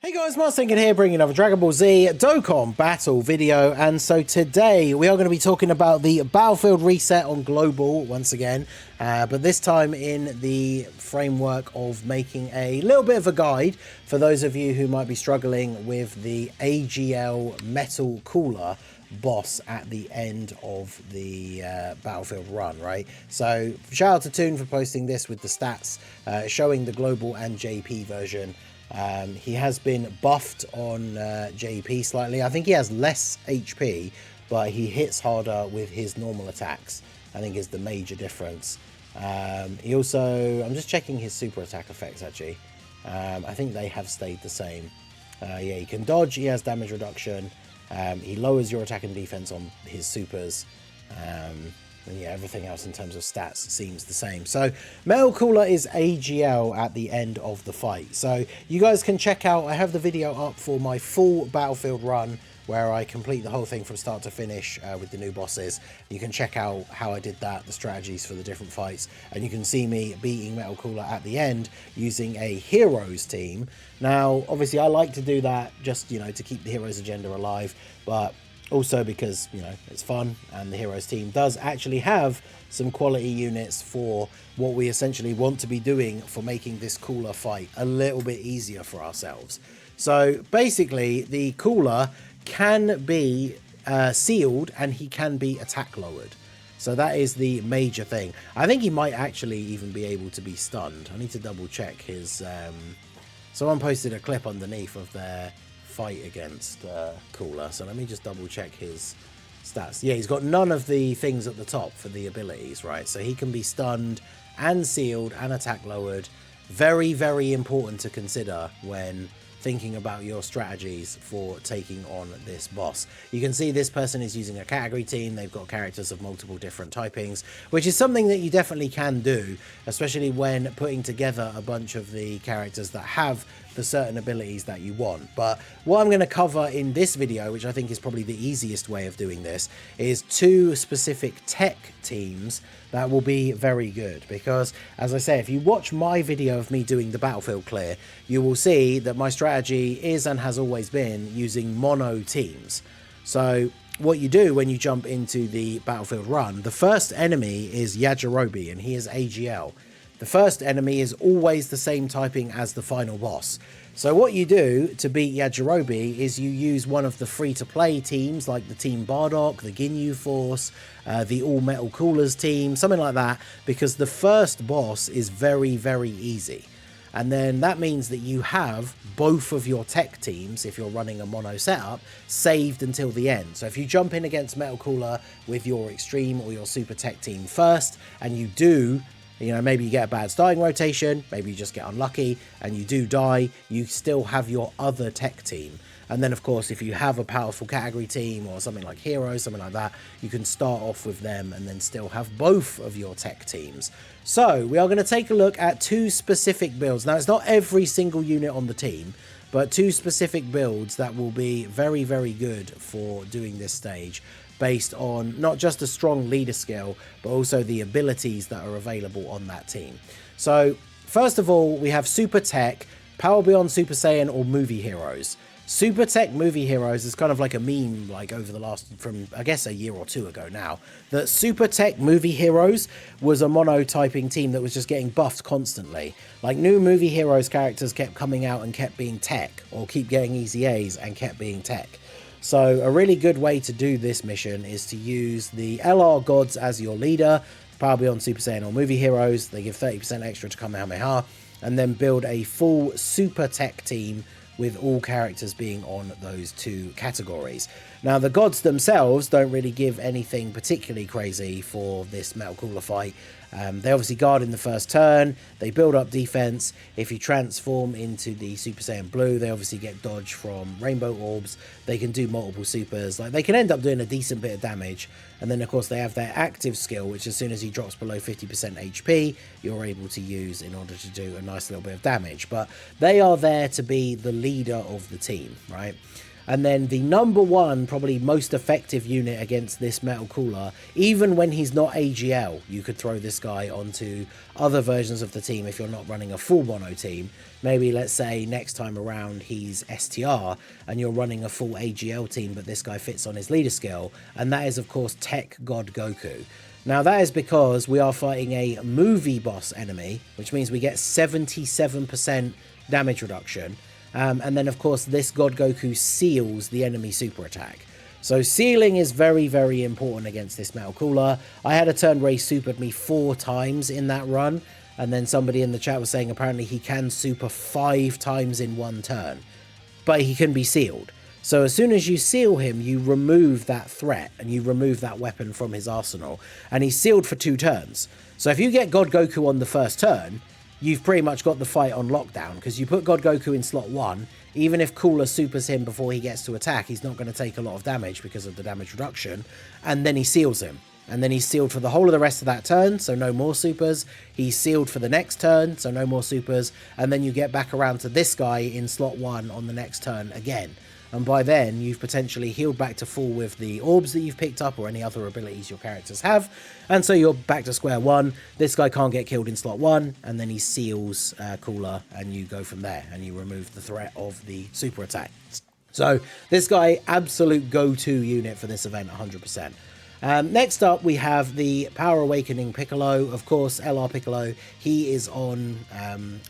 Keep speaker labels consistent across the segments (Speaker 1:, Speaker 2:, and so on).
Speaker 1: Hey guys, Martinkin here, bringing another Dragon Ball Z Dokkan battle video, and so today we are going to be talking about the battlefield reset on global once again, but this time in the framework of making a little bit of a guide for those of you who might be struggling with the AGL metal cooler boss at the end of the battlefield run, right? So shout out to Toon for posting this with the stats showing the global and JP version. He has been buffed on JP slightly. I think he has less HP, but he hits harder with his normal attacks, I think is the major difference. He also, I'm just checking his super attack effects actually. I think they have stayed the same. Yeah, he can dodge, he has damage reduction, he lowers your attack and defense on his supers. And yeah, everything else in terms of stats seems the same. So Metal Cooler is AGL at the end of the fight. So you guys can check out, I have the video up for my full battlefield run where I complete the whole thing from start to finish with the new bosses. You can check out how I did that, the strategies for the different fights, and you can see me beating Metal Cooler at the end using a heroes team. Now, obviously I like to do that just, you know, to keep the heroes agenda alive, but also because, you know, it's fun, and the heroes team does actually have some quality units for what we essentially want to be doing for making this cooler fight a little bit easier for ourselves. So basically the cooler can be sealed and he can be attack lowered. So that is the major thing. I think he might actually even be able to be stunned. I need to double check his... Someone posted a clip underneath of their fight against Cooler, so let me just double check his stats. Yeah, he's got none of the things at the top for the abilities, right? So he can be stunned and sealed and attack lowered. Very, very important to consider when thinking about your strategies for taking on this boss. You can see this person is using a category team. They've got characters of multiple different typings, which is something that you definitely can do, especially when putting together a bunch of the characters that have the certain abilities that you want. But what I'm going to cover in this video, which I think is probably the easiest way of doing this, is two specific tech teams that will be very good, because as I say, if you watch my video of me doing the battlefield clear, you will see that my strategy is and has always been using mono teams. So what you do when you jump into the battlefield run, the first enemy is Yajirobe and he is AGL. The first enemy is always the same typing as the final boss. So what you do to beat Yajirobe is you use one of the free-to-play teams like the Team Bardock, the Ginyu Force, the All Metal Coolers team, something like that, because the first boss is very, very easy. And then that means that you have both of your tech teams, if you're running a mono setup, saved until the end. So if you jump in against Metal Cooler with your Extreme or your Super Tech team first, and you do... you know, maybe you get a bad starting rotation, maybe you just get unlucky and you do die, you still have your other tech team. And then, of course, if you have a powerful category team or something like Heroes, something like that, you can start off with them and then still have both of your tech teams. So we are going to take a look at two specific builds. Now, it's not every single unit on the team, but two specific builds that will be very, very good for doing this stage, based on not just a strong leader skill, but also the abilities that are available on that team. So first of all, we have Super Tech, Power Beyond Super Saiyan, or Movie Heroes. Super Tech Movie Heroes is kind of like a meme, like over the last, from I guess a year or two ago now, that Super Tech Movie Heroes was a monotyping team that was just getting buffed constantly. Like new Movie Heroes characters kept coming out and kept being Tech, or keep getting easy A's and kept being Tech. So a really good way to do this mission is to use the LR gods as your leader, Power Beyond Super Saiyan or Movie Heroes. They give 30% extra to Kamehameha, and then build a full Super Tech team with all characters being on those two categories. Now, the gods themselves don't really give anything particularly crazy for this Metal Cooler fight. They obviously guard in the first turn, they build up defense. If you transform into the Super Saiyan Blue, they obviously get dodge from Rainbow Orbs. They can do multiple supers, like they can end up doing a decent bit of damage. And then of course they have their active skill, which as soon as he drops below 50% HP, you're able to use in order to do a nice little bit of damage. But they are there to be the leader of the team, right? And then the number one, probably most effective unit against this Metal Cooler, even when he's not AGL, you could throw this guy onto other versions of the team if you're not running a full mono team. Maybe let's say next time around he's STR and you're running a full AGL team, but this guy fits on his leader skill. And that is, of course, Tech God Goku. Now, that is because we are fighting a movie boss enemy, which means we get 77% damage reduction. And then, of course, this God Goku seals the enemy super attack. So sealing is very, very important against this Metal Cooler. I had a turn where he supered me 4 times in that run. And then somebody in the chat was saying apparently he can super 5 times in one turn. But he can be sealed. So as soon as you seal him, you remove that threat and you remove that weapon from his arsenal. And he's sealed for 2 turns. So if you get God Goku on the first turn, you've pretty much got the fight on lockdown, because you put God Goku in slot 1, even if Cooler supers him before he gets to attack, he's not going to take a lot of damage because of the damage reduction, and then he seals him. And then he's sealed for the whole of the rest of that turn, so no more supers. He's sealed for the next turn, so no more supers. And then you get back around to this guy in slot 1 on the next turn again. And by then, you've potentially healed back to full with the orbs that you've picked up or any other abilities your characters have. And so you're back to square one. This guy can't get killed in slot 1. And then he seals Cooler, and you go from there. And you remove the threat of the super attack. So this guy, absolute go-to unit for this event, 100%. Next up, we have the Power Awakening Piccolo. Of course, LR Piccolo, he is on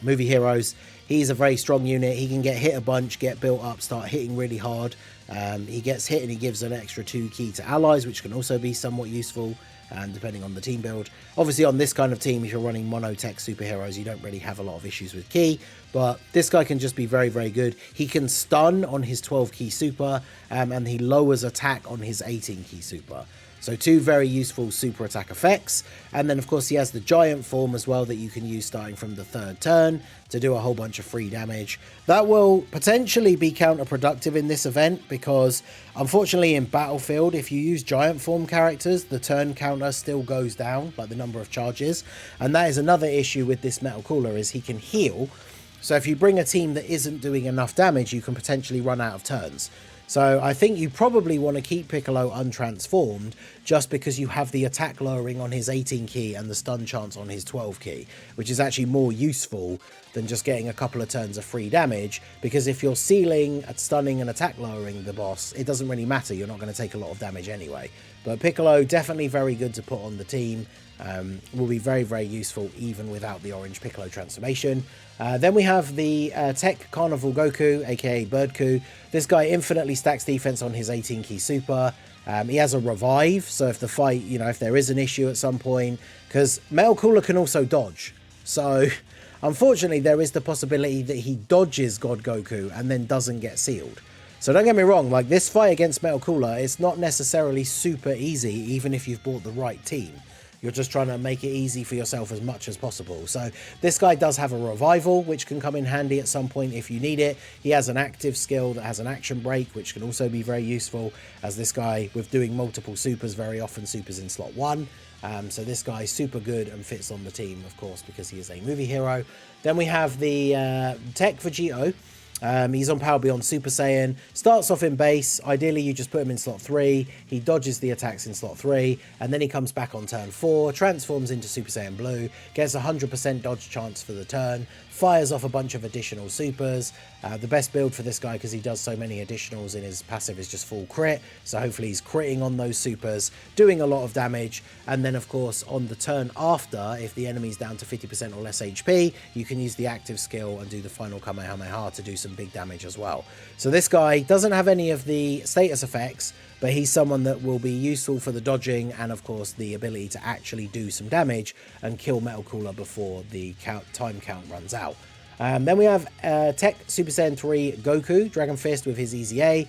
Speaker 1: Movie Heroes. He's a very strong unit. He can get hit a bunch, get built up, start hitting really hard. He gets hit and he gives an extra 2 ki to allies, which can also be somewhat useful, depending on the team build. Obviously, on this kind of team, if you're running monotech superheroes, you don't really have a lot of issues with ki, but this guy can just be very, very good. He can stun on his 12 ki super, and he lowers attack on his 18 ki super. So 2 very useful super attack effects. And then, of course, he has the giant form as well that you can use starting from the 3rd turn to do a whole bunch of free damage. That will potentially be counterproductive in this event because, unfortunately, in Battlefield, if you use giant form characters, the turn counter still goes down, like the number of charges. And that is another issue with this Metal Cooler, is he can heal. So if you bring a team that isn't doing enough damage, you can potentially run out of turns. So I think you probably want to keep Piccolo untransformed just because you have the attack lowering on his 18 ki and the stun chance on his 12 ki, which is actually more useful than just getting a couple of turns of free damage, because if you're sealing, stunning and attack lowering the boss, it doesn't really matter. You're not going to take a lot of damage anyway. But Piccolo, definitely very good to put on the team. Will be very, very useful even without the orange Piccolo transformation. Then we have the Tech Carnival Goku, aka Birdku. This guy infinitely stacks defense on his 18 ki super. He has a revive, so if the fight, you know, if there is an issue at some point, because Metal Cooler can also dodge. So unfortunately, there is the possibility that he dodges God Goku and then doesn't get sealed. So don't get me wrong, like this fight against Metal Cooler, it's not necessarily super easy, even if you've bought the right team. You're just trying to make it easy for yourself as much as possible. So this guy does have a revival, which can come in handy at some point if you need it. He has an active skill that has an action break, which can also be very useful, as this guy, with doing multiple supers, very often supers in slot 1. So this guy is super good and fits on the team, of course, because he is a movie hero. Then we have the Tech Vegito. He's on Power Beyond Super Saiyan, starts off in base. Ideally you just put him in slot 3, he dodges the attacks in slot 3, and then he comes back on turn 4, transforms into Super Saiyan Blue, gets 100% dodge chance for the turn, fires off a bunch of additional supers. The best build for this guy, because he does so many additionals in his passive, is just full crit, so hopefully he's critting on those supers, doing a lot of damage. And then of course on the turn after, if the enemy's down to 50% or less HP, you can use the active skill and do the final Kamehameha to do some big damage as well. So this guy doesn't have any of the status effects, but he's someone that will be useful for the dodging and of course the ability to actually do some damage and kill Metal Cooler before the time count runs out. Then we have Tech Super Saiyan 3 Goku, Dragon Fist with his Easy A.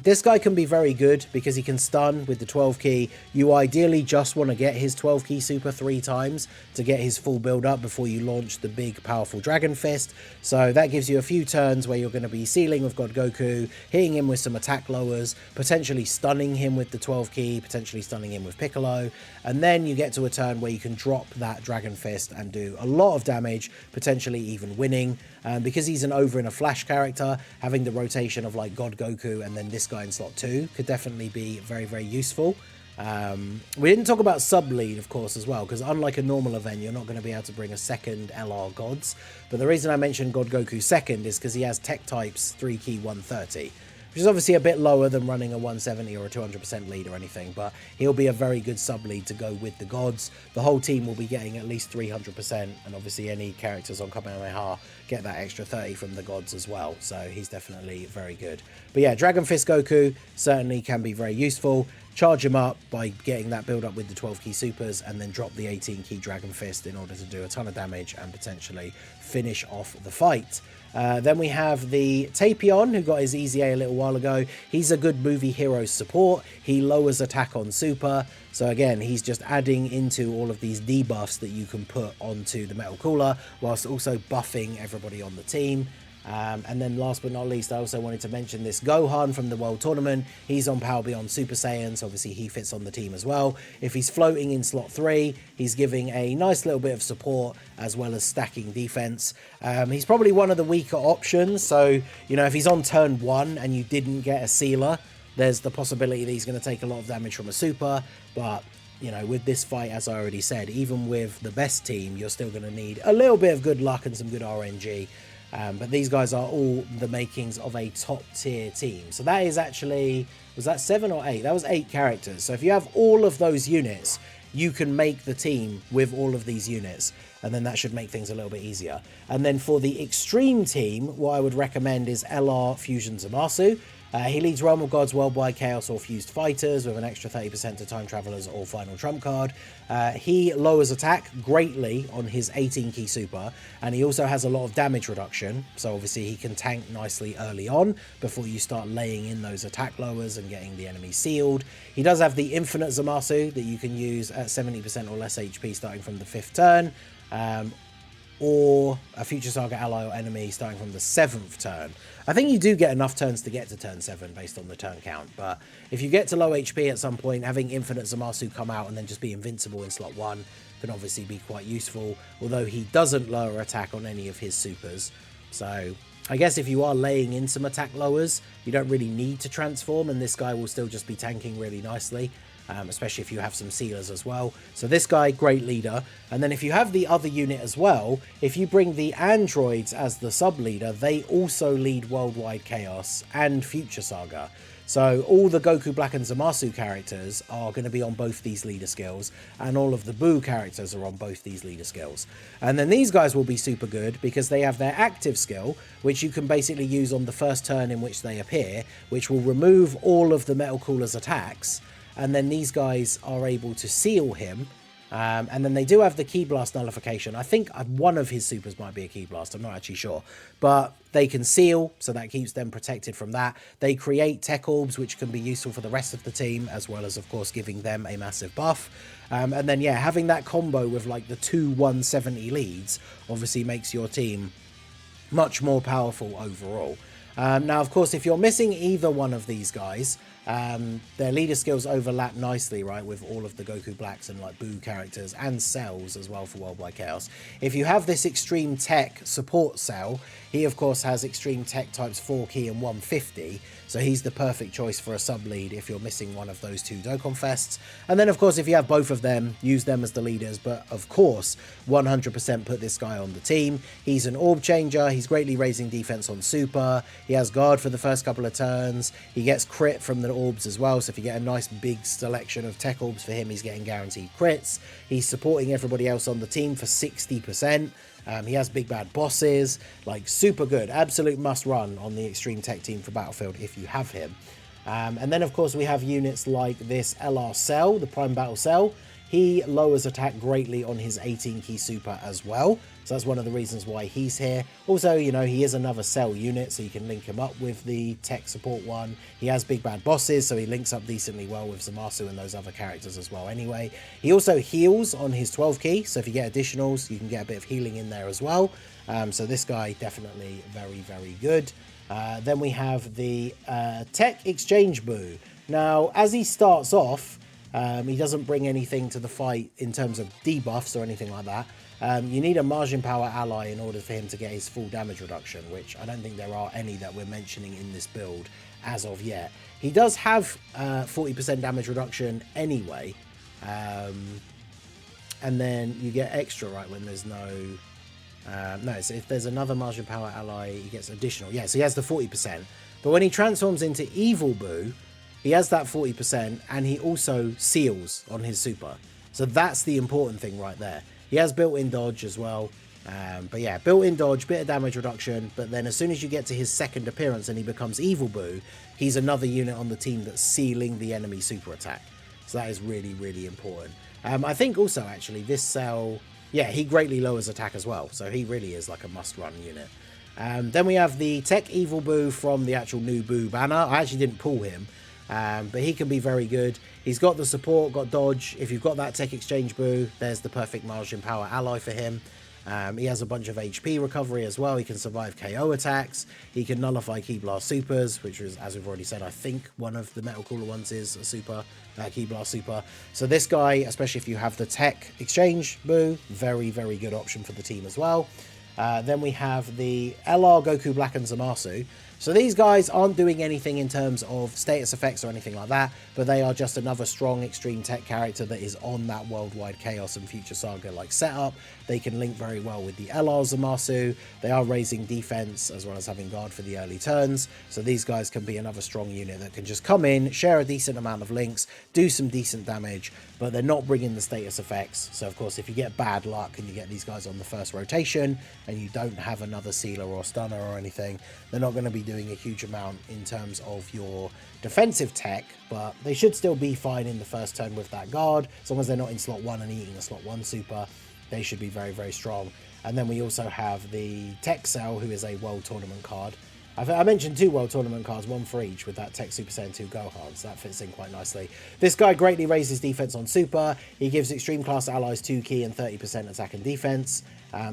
Speaker 1: This guy can be very good because he can stun with the 12 ki. You ideally just want to get his 12 ki super 3 times to get his full build up before you launch the big powerful Dragon Fist. So that gives you a few turns where you're going to be sealing with God Goku, hitting him with some attack lowers, potentially stunning him with the 12 ki, potentially stunning him with Piccolo. And then you get to a turn where you can drop that Dragon Fist and do a lot of damage, potentially even even winning. Because he's an over in a flash character, having the rotation of like God Goku and then this guy in slot 2 could definitely be very, very useful. We didn't talk about sub lead, of course, as well, because unlike a normal event, you're not going to be able to bring a second LR Gods. But the reason I mentioned God Goku second is because he has tech types 3 key 130, which is obviously a bit lower than running a 170 or a 200% lead or anything, but he'll be a very good sub lead to go with the gods. The whole team will be getting at least 300%, and obviously any characters on Kamehameha get that extra 30 from the gods as well, so he's definitely very good. But yeah, Dragon Fist Goku certainly can be very useful. Charge him up by getting that build up with the 12 key supers, and then drop the 18 key Dragon Fist in order to do a ton of damage and potentially finish off the fight. Then we have the Tapion, who got his EZA a little while ago. He's a good movie hero support. He lowers attack on super. So again, he's just adding into all of these debuffs that you can put onto the Metal Cooler, whilst also buffing everybody on the team. And then last but not least, I also wanted to mention this Gohan from the World Tournament. He's on Power Beyond Super Saiyan, so obviously he fits on the team as well. If he's floating in slot 3, he's giving a nice little bit of support as well as stacking defense. He's probably one of the weaker options, so you know, if he's on turn 1 and you didn't get a sealer, there's the possibility that he's going to take a lot of damage from a super. But you know, with this fight, as I already said, even with the best team, you're still going to need a little bit of good luck and some good RNG. But these guys are all the makings of a top tier team. So that is actually, was that 7 or 8? That was 8 characters. So if you have all of those units, you can make the team with all of these units. And then that should make things a little bit easier. And then for the extreme team, what I would recommend is LR Fusion Zamasu. He leads Realm of Gods, Worldwide Chaos, or Fused Fighters with an extra 30% to Time Travelers or Final Trump card. He lowers attack greatly on his 18 key super, and he also has a lot of damage reduction, so obviously he can tank nicely early on before you start laying in those attack lowers and getting the enemy sealed. He does have the Infinite Zamasu that you can use at 70% or less HP starting from the 5th turn. Or a Future Saga ally or enemy starting from the 7th turn. I think you do get enough turns to get to turn 7 based on the turn count, but if you get to low HP at some point, having Infinite Zamasu come out and then just be invincible in slot 1 can obviously be quite useful, although he doesn't lower attack on any of his supers. So I guess if you are laying in some attack lowers, you don't really need to transform, and this guy will still just be tanking really nicely. Especially if you have some sealers as well. So this guy, great leader. And then if you have the other unit as well, if you bring the androids as the sub leader, they also lead Worldwide Chaos and Future Saga. So all the Goku Black and Zamasu characters are going to be on both these leader skills, and all of the Buu characters are on both these leader skills. And then these guys will be super good because they have their active skill, which you can basically use on the first turn in which they appear, which will remove all of the Metal Cooler's attacks. And then these guys are able to seal him. And then they do have the Ki Blast nullification. I think one of his supers might be a Ki Blast. I'm not actually sure. But they can seal, so that keeps them protected from that. They create Tech Orbs, which can be useful for the rest of the team, as well as, of course, giving them a massive buff. And then, yeah, having that combo with, like, the 2 170 leads obviously makes your team much more powerful overall. Now, of course, if you're missing either one of these guys, their leader skills overlap nicely, right, with all of the Goku Blacks and like Buu characters and Cells as well for Worldwide Chaos. If you have this Extreme Tech support Cell, he of course has Extreme Tech types 4 key and 150, so he's the perfect choice for a sub lead if you're missing one of those 2 Dokkan Fests. And then of course if you have both of them, use them as the leaders, but of course 100% put this guy on the team. He's an orb changer, he's greatly raising defense on super, he has guard for the first couple of turns, he gets crit from the orbs as well, so if you get a nice big selection of tech orbs for him, he's getting guaranteed crits. He's supporting everybody else on the team for 60%. He has big bad bosses, like super good, absolute must run on the Extreme Tech team for Battlefield if you have him. And then of course we have units like this LR Cell, the Prime Battle Cell. He lowers attack greatly on his 18 key super as well, so that's one of the reasons why he's here. Also, you know, he is another Cell unit, so you can link him up with the tech support one. He has big bad bosses, so he links up decently well with Zamasu and those other characters as well anyway. He also heals on his 12 key, so if you get additionals, you can get a bit of healing in there as well. So this guy definitely very, very good. Then we have the Tech Exchange Buu. Now, as he starts off, he doesn't bring anything to the fight in terms of debuffs or anything like that. you need a margin power ally in order for him to get his full damage reduction, which I don't think there are any that we're mentioning in this build as of yet. He does have 40% damage reduction anyway, and then you get extra, right, when there's no... no, so if there's another margin power ally, he gets additional. Yeah, so he has the 40%. But when he transforms into Evil Boo, he has that 40%, and he also seals on his super. So that's the important thing right there. He has built-in dodge as well. But yeah, built-in dodge, bit of damage reduction. But then as soon as you get to his second appearance and he becomes Evil Boo, he's another unit on the team that's sealing the enemy super attack. So that is really, really important. I think also, actually, this cell... Yeah, he greatly lowers attack as well. So he really is like a must-run unit. Then we have the Tech Evil Boo from the actual new Boo banner. I actually didn't pull him, but he can be very good. He's got the support, got dodge. If you've got that Tech Exchange Boo, there's the perfect margin power ally for him. He has a bunch of HP recovery as well. He can survive KO attacks. He can nullify Ki Blast supers, which is, as we've already said, I think one of the Metal Cooler ones is a super, Ki Blast super. So this guy, especially if you have the Tech Exchange Boo, very, very good option for the team as well. Then we have the LR Goku Black and Zamasu. So these guys aren't doing anything in terms of status effects or anything like that, but they are just another strong extreme tech character that is on that Worldwide Chaos and Future Saga like setup. They can link very well with the LR Zamasu. They are raising defense as well as having guard for the early turns. So these guys can be another strong unit that can just come in, share a decent amount of links, do some decent damage, but they're not bringing the status effects. So of course, if you get bad luck and you get these guys on the first rotation and you don't have another sealer or stunner or anything, they're not going to be doing a huge amount in terms of your defensive tech, but they should still be fine in the first turn with that guard. As long as they're not in slot 1 and eating a slot 1 super, they should be very, very strong. And then we also have the Tech Cell, who is a World Tournament card. I mentioned 2 World Tournament cards, 1 for each, with that Tech Super Saiyan 2 Gohan, so that fits in quite nicely. This guy greatly raises defense on Super. He gives Extreme Class allies 2 ki and 30% attack and defense.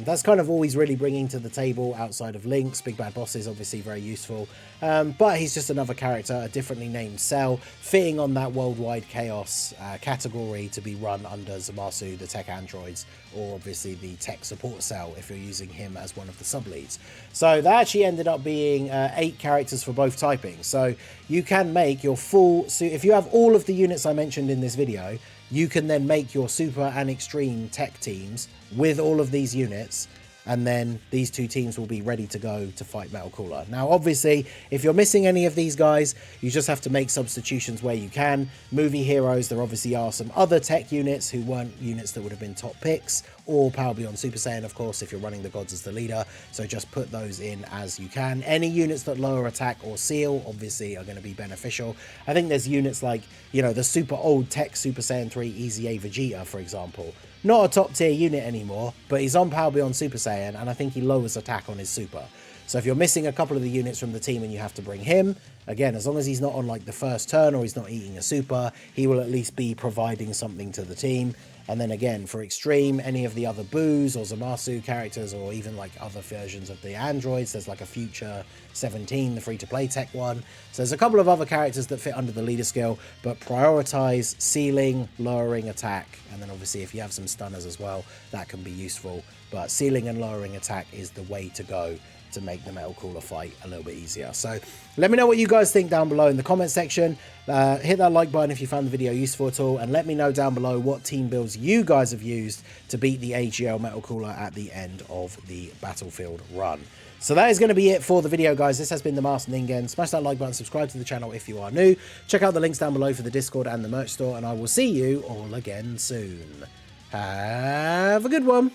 Speaker 1: That's kind of all he's really bringing to the table outside of Links. Big Bad Boss is obviously very useful. But he's just another character, a differently named cell, fitting on that Worldwide Chaos category to be run under Zamasu, the Tech Androids, or obviously the Tech Support Cell if you're using him as one of the sub-leads. So that actually ended up being 8 characters for both typings. So you can make your full... So if you have all of the units I mentioned in this video, you can then make your Super and Extreme Tech teams with all of these units, and then these 2 teams will be ready to go to fight Metal Cooler. Now, obviously, if you're missing any of these guys, you just have to make substitutions where you can. Movie heroes, there obviously are some other tech units who weren't units that would have been top picks, or Power Beyond Super Saiyan, of course, if you're running the gods as the leader. So just put those in as you can. Any units that lower attack or seal, obviously, are going to be beneficial. I think there's units like, you know, the super old tech Super Saiyan 3 Easy A Vegeta, for example. Not a top tier unit anymore, but he's on Power Beyond Super Saiyan, and I think he lowers attack on his super. So if you're missing a couple of the units from the team and you have to bring him, again, as long as he's not on like the first turn or he's not eating a super, he will at least be providing something to the team. And then again, for Extreme, any of the other Boos or Zamasu characters, or even like other versions of the androids, there's like a Future 17, the free-to-play tech one. So there's a couple of other characters that fit under the leader skill, but prioritize sealing, lowering attack, and then obviously if you have some stunners as well, that can be useful. But sealing and lowering attack is the way to go to make the Metal Cooler fight a little bit easier. So let me know what you guys think down below in the comment section. Hit that like button if you found the video useful at all, and let me know down below what team builds you guys have used to beat the AGL Metal Cooler at the end of the Battlefield run. So that is going to be it for the video, guys. This has been the Masked Ningen. Smash that like button, subscribe to the channel if you are new. Check out the links down below for the Discord and the merch store, and I will see you all again soon. Have a good one.